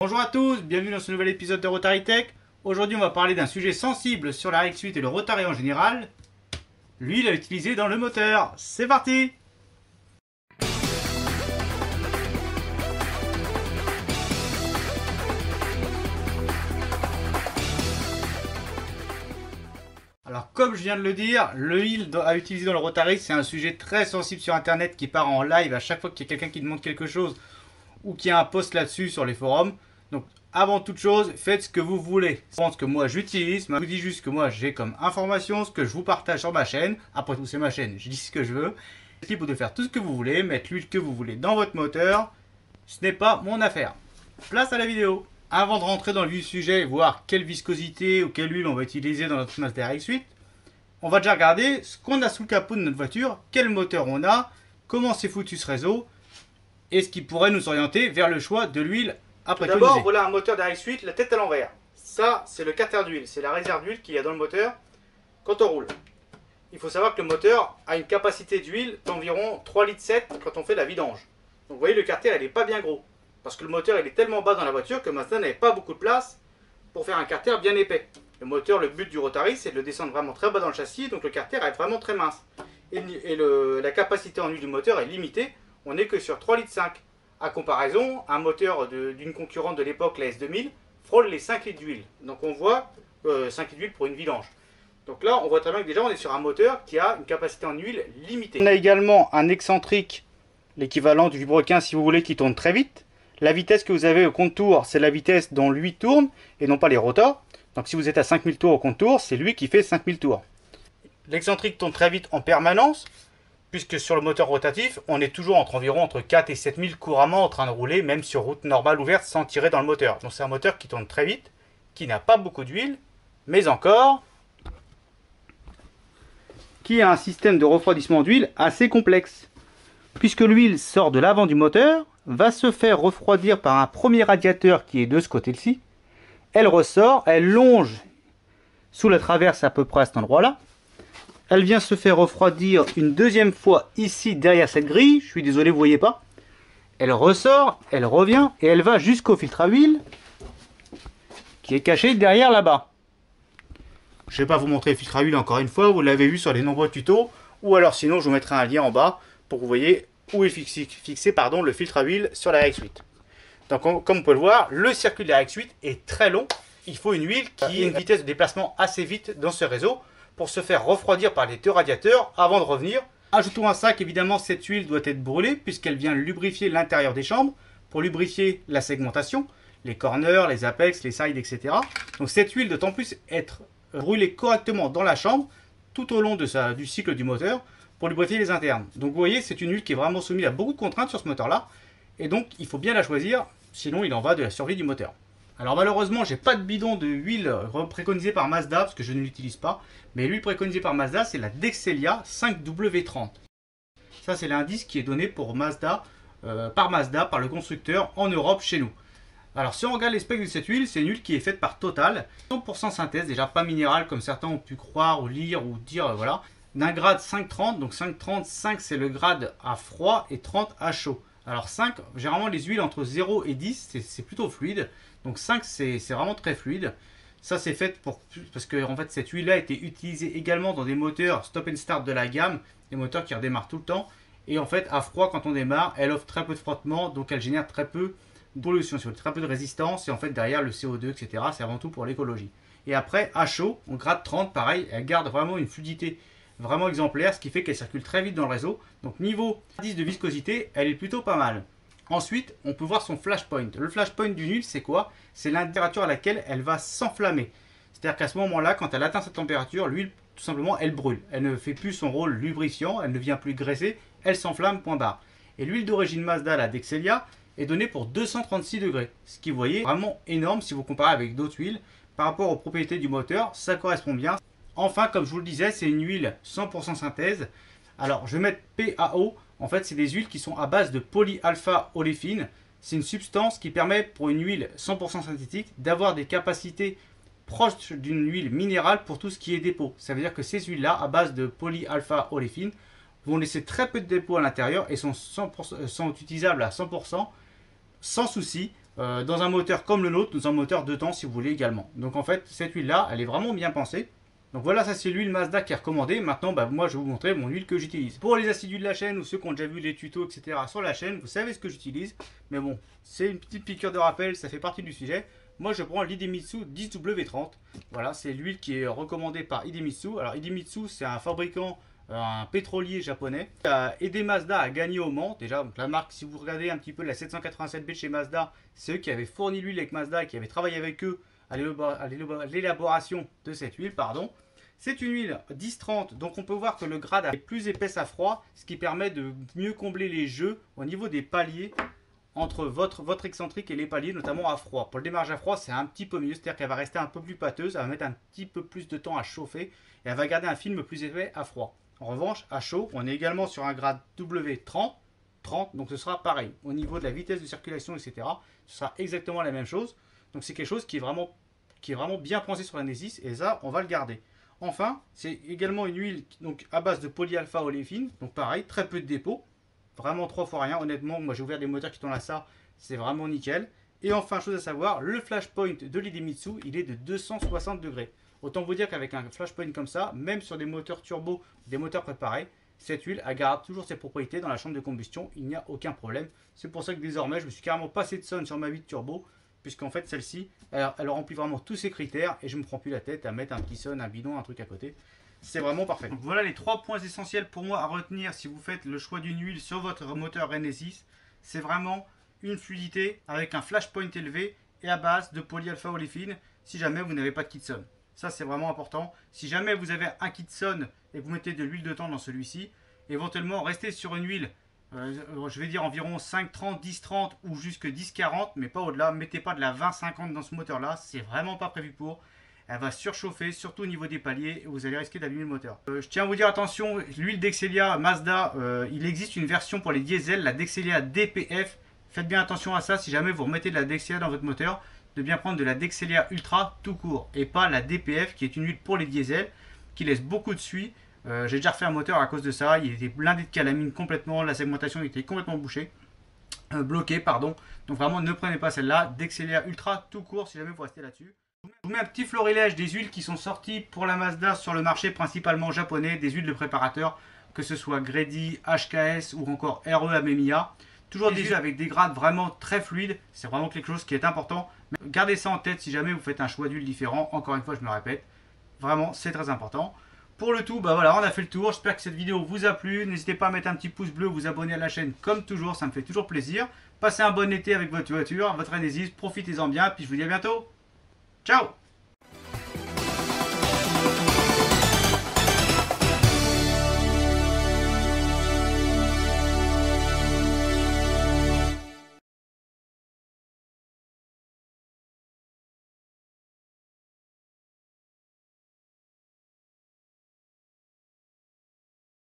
Bonjour à tous, bienvenue dans ce nouvel épisode de Rotary Tech. Aujourd'hui on va parler d'un sujet sensible sur la RX8 et le Rotary en général, l'huile à utiliser dans le moteur. C'est parti! Alors comme je viens de le dire, l'huile à utiliser dans le Rotary c'est un sujet très sensible sur internet qui part en live à chaque fois qu'il y a quelqu'un qui demande quelque chose ou qu'il y a un post là-dessus sur les forums. Donc avant toute chose, faites ce que vous voulez. Je pense que moi j'utilise, je vous dis juste que moi j'ai comme information ce que je vous partage sur ma chaîne. Après tout c'est ma chaîne, je dis ce que je veux. Vous êtes libre de faire tout ce que vous voulez, mettre l'huile que vous voulez dans votre moteur. Ce n'est pas mon affaire. Place à la vidéo. Avant de rentrer dans le vif du sujet et voir quelle viscosité ou quelle huile on va utiliser dans notre Mazda RX8, on va déjà regarder ce qu'on a sous le capot de notre voiture, quel moteur on a, comment c'est foutu ce réseau, et ce qui pourrait nous orienter vers le choix de l'huile à préconiser. D'abord, voilà un moteur d'RX8, la tête à l'envers. Ça, c'est le carter d'huile, c'est la réserve d'huile qu'il y a dans le moteur quand on roule. Il faut savoir que le moteur a une capacité d'huile d'environ 3,7 litres quand on fait la vidange. Donc vous voyez, le carter, il n'est pas bien gros. Parce que le moteur, il est tellement bas dans la voiture que Mazda n'avait pas beaucoup de place pour faire un carter bien épais. Le moteur, le but du Rotary, c'est de le descendre vraiment très bas dans le châssis, donc le carter est vraiment très mince. Et la capacité en huile du moteur est limitée, on n'est que sur 3,5 litres. À comparaison, un moteur d'une concurrente de l'époque, la S2000, frôle les 5 litres d'huile. Donc on voit 5 litres d'huile pour une vidange. Donc là, on voit très bien que déjà, on est sur un moteur qui a une capacité en huile limitée. On a également un excentrique, l'équivalent du vilebrequin si vous voulez, qui tourne très vite. La vitesse que vous avez au compte-tours, c'est la vitesse dont lui tourne, et non pas les rotors. Donc si vous êtes à 5000 tours au compte-tours, c'est lui qui fait 5000 tours. L'excentrique tourne très vite en permanence, puisque sur le moteur rotatif, on est toujours entre 4 et 7000 couramment en train de rouler, même sur route normale ouverte sans tirer dans le moteur. Donc c'est un moteur qui tourne très vite, qui n'a pas beaucoup d'huile, mais encore qui a un système de refroidissement d'huile assez complexe. Puisque l'huile sort de l'avant du moteur, va se faire refroidir par un premier radiateur qui est de ce côté-ci. Elle ressort, elle longe sous la traverse à peu près à cet endroit-là. Elle vient se faire refroidir une deuxième fois ici derrière cette grille. Je suis désolé, vous ne voyez pas. Elle ressort, elle revient et elle va jusqu'au filtre à huile qui est caché derrière là-bas. Je ne vais pas vous montrer le filtre à huile encore une fois, vous l'avez vu sur les nombreux tutos. Ou alors sinon je vous mettrai un lien en bas pour que vous voyez où est fixé le filtre à huile sur la RX8. Donc comme on peut le voir, le circuit de la RX8 est très long. Il faut une huile qui ait une vitesse de déplacement assez vite dans ce réseau pour se faire refroidir par les deux radiateurs avant de revenir. Ajoutons à ça qu'évidemment cette huile doit être brûlée puisqu'elle vient lubrifier l'intérieur des chambres pour lubrifier la segmentation, les corners, les apex, les sides, etc. Donc cette huile doit en plus être brûlée correctement dans la chambre tout au long du cycle du moteur pour lubrifier les internes. Donc vous voyez, c'est une huile qui est vraiment soumise à beaucoup de contraintes sur ce moteur-là. Et donc il faut bien la choisir, sinon il en va de la survie du moteur. Alors malheureusement, j'ai pas de bidon de huile préconisée par Mazda parce que je ne l'utilise pas. Mais l'huile préconisée par Mazda, c'est la Dexelia 5W30. Ça, c'est l'indice qui est donné pour Mazda, par le constructeur en Europe chez nous. Alors si on regarde les specs de cette huile, c'est une huile qui est faite par Total, 100% synthèse, déjà pas minérale comme certains ont pu croire ou lire ou dire, voilà. D'un grade 5,30, donc 5,30, 5 c'est le grade à froid et 30 à chaud. Alors 5, généralement les huiles entre 0 et 10, c'est plutôt fluide. Donc 5 c'est vraiment très fluide. Ça c'est fait parce que en fait, cette huile là a été utilisée également dans des moteurs stop and start de la gamme, des moteurs qui redémarrent tout le temps. Et en fait à froid quand on démarre, elle offre très peu de frottement, donc elle génère très peu de pollution, très peu de résistance. Et en fait derrière le CO2 etc, c'est avant tout pour l'écologie. Et après à chaud, on grade 30 pareil, elle garde vraiment une fluidité vraiment exemplaire, ce qui fait qu'elle circule très vite dans le réseau. Donc niveau indice de viscosité, elle est plutôt pas mal. Ensuite, on peut voir son flashpoint. Le flashpoint d'une huile, c'est quoi? C'est la température à laquelle elle va s'enflammer. C'est-à-dire qu'à ce moment-là, quand elle atteint cette température, l'huile, tout simplement, elle brûle. Elle ne fait plus son rôle lubrifiant, elle ne vient plus graisser, elle s'enflamme, point barre. Et l'huile d'origine Mazda, la Dexelia, est donnée pour 236 degrés. Ce qui, vous voyez, est vraiment énorme si vous comparez avec d'autres huiles. Par rapport aux propriétés du moteur, ça correspond bien. Enfin, comme je vous le disais, c'est une huile 100% synthèse. Alors, je vais mettre PAO. En fait, c'est des huiles qui sont à base de polyalpha-oléfine. C'est une substance qui permet pour une huile 100% synthétique d'avoir des capacités proches d'une huile minérale pour tout ce qui est dépôt. Ça veut dire que ces huiles-là, à base de polyalpha-oléfine, vont laisser très peu de dépôt à l'intérieur et sont utilisables à 100% sans souci dans un moteur comme le nôtre, dans un moteur 2 temps si vous voulez également. Donc en fait, cette huile là, elle est vraiment bien pensée. Donc voilà, ça c'est l'huile Mazda qui est recommandée. Maintenant, moi je vais vous montrer mon huile que j'utilise. Pour les assidus de la chaîne ou ceux qui ont déjà vu les tutos, etc. sur la chaîne, vous savez ce que j'utilise. Mais bon, c'est une petite piqûre de rappel, ça fait partie du sujet. Moi je prends l'Idemitsu 10W30. Voilà, c'est l'huile qui est recommandée par Idemitsu. Alors Idemitsu, c'est un fabricant, un pétrolier japonais, qui a aidé Mazda à gagner au Mans. Déjà, donc la marque, si vous regardez un petit peu la 787B de chez Mazda, c'est eux qui avaient fourni l'huile avec Mazda et qui avaient travaillé avec eux à l'élaboration de cette huile, pardon. C'est une huile 10-30, donc on peut voir que le grade est plus épaisse à froid, ce qui permet de mieux combler les jeux au niveau des paliers entre votre excentrique et les paliers, notamment à froid. Pour le démarrage à froid, c'est un petit peu mieux, c'est-à-dire qu'elle va rester un peu plus pâteuse, elle va mettre un petit peu plus de temps à chauffer et elle va garder un film plus épais à froid. En revanche, à chaud, on est également sur un grade W30, donc ce sera pareil. Au niveau de la vitesse de circulation, etc., ce sera exactement la même chose. Donc c'est quelque chose qui est vraiment bien pensé sur la Nesis et ça, on va le garder. Enfin, c'est également une huile donc, à base de polyalpha oléfine, donc pareil, très peu de dépôt, vraiment 3 fois rien, honnêtement, moi j'ai ouvert des moteurs qui tournent à ça, c'est vraiment nickel. Et enfin, chose à savoir, le flashpoint de l'Idemitsu, il est de 260 degrés. Autant vous dire qu'avec un flashpoint comme ça, même sur des moteurs turbo, des moteurs préparés, cette huile elle garde toujours ses propriétés dans la chambre de combustion, il n'y a aucun problème. C'est pour ça que désormais, je me suis carrément passé de sonne sur ma 8 turbo, puisqu'en fait celle-ci, elle remplit vraiment tous ces critères et je ne me prends plus la tête à mettre un petit son, un bidon, un truc à côté. C'est vraiment parfait. Donc voilà les 3 points essentiels pour moi à retenir si vous faites le choix d'une huile sur votre moteur Renesis. C'est vraiment une fluidité avec un flashpoint élevé et à base de polyalpha oléfine si jamais vous n'avez pas de kit son. Ça c'est vraiment important. Si jamais vous avez un kit son et que vous mettez de l'huile de temps dans celui-ci, éventuellement restez sur une huile je vais dire environ 5,30, 10,30 ou jusque 10,40, mais pas au-delà. Mettez pas de la 20,50 dans ce moteur-là, c'est vraiment pas prévu pour. Elle va surchauffer, surtout au niveau des paliers, et vous allez risquer d'allumer le moteur. Je tiens à vous dire attention, l'huile Dexelia Mazda, il existe une version pour les diesels, la Dexelia DPF. Faites bien attention à ça, si jamais vous remettez de la Dexelia dans votre moteur, de bien prendre de la Dexelia Ultra tout court, et pas la DPF qui est une huile pour les diesels, qui laisse beaucoup de suie. J'ai déjà refait un moteur à cause de ça, il était blindé de calamine complètement, la segmentation était complètement bouchée, bloquée pardon, donc vraiment ne prenez pas celle-là, Dexelia Ultra tout court si jamais vous restez là-dessus. Je vous mets un petit florilège des huiles qui sont sorties pour la Mazda sur le marché principalement japonais, des huiles de préparateur, que ce soit Grady, HKS ou encore RE Amemiya. Toujours des huiles avec des grades vraiment très fluides, c'est vraiment quelque chose qui est important. Mais gardez ça en tête si jamais vous faites un choix d'huile différent, encore une fois je me répète, vraiment c'est très important. Pour le tout, bah voilà, on a fait le tour. J'espère que cette vidéo vous a plu. N'hésitez pas à mettre un petit pouce bleu, vous abonner à la chaîne comme toujours, ça me fait toujours plaisir. Passez un bon été avec votre voiture, votre Renesis, profitez-en bien, puis je vous dis à bientôt. Ciao!